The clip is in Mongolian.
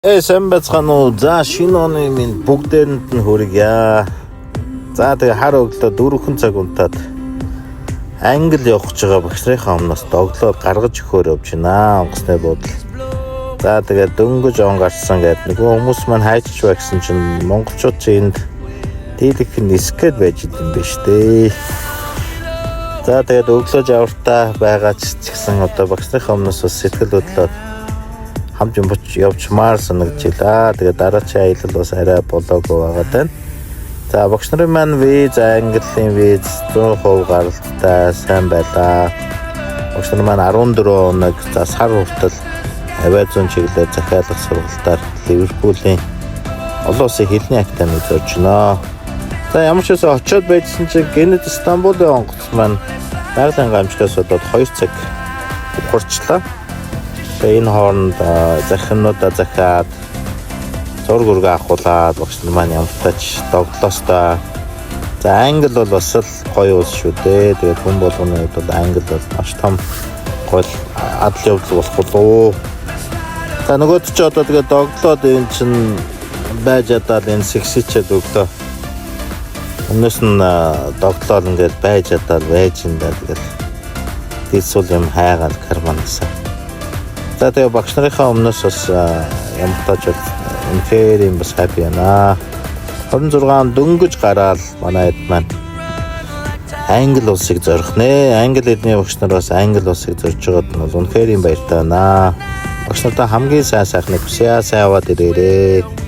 Сайн байцгаана уу. За шинэ оны минь бүгдээрэнд нь хүргье. За тэгээ хар өглөө 4 цаг унтаад англи явах гэж байгаа багш нарын өмнөөс доглоо гаргаж өгөхөөр явж байна. Онгоцны буудал. За тэгээ дөнгөж он гарсан гэдэг нөгөө хүмүүс маань хайчиж бай гэсэн чинь монголчууд чинь энд дийлэх нисгээд байж идэм биш дээ. За тэгээд өглөө жавартаа байгаа ч гэсэн одоо багш нарын өмнөөс бас сэтгэл хөдлөлөд хамж явчмаар санагдчихлаа. Тэгээ дараачийн аялал бас арай болоогүй байгаа тань. За багш нарын маань виз английн виз 100% гаралтай сайн байлаа. Багш нар маань 14 хоног за сар хүртэл авиазон чиглэлээр захиалах сургалтаар Ливерпулийн олон улсын хэлний академид зорж байна. За ямар ч байсан очиод байжсэн чинь Генет Стамбулын онгоц маань байгалийн гамшигаас болоод 2 цаг ухарчлаа. Энэ хооронд захинуудаа захиад зураг үргэ авахулаад багш нар маань ямтаач доглоостой. За англи бол бас л гоё улс шүү дээ. Тэгээд хүн болгоны хувьд бол англи бол маш том гол адал явдал болох болов. За нөгөөд ч одоо тэгээд доглоод энэ чинь байж чадаад энэ сэгсичээд өглөө. Өмнөөс нь доглоод ингээд байж чадаад байж энэ тэгээд дийсүүл юм хайгаал карманасаа. За тэгээ багш нарынхаа өмнөөс бас ямар тааж үнэхээр юм бас happy байна. 26 дөнгөж гараад манай хэд маань англи улсыг зорих нэ. Англи эдний багш нар бас англи улсыг зорж байгаад нь бол үнэхээр юм баяртай байна. Багш нартай хамгийн сайн сайхныг хүсье. Сайн яваад ирээрээ.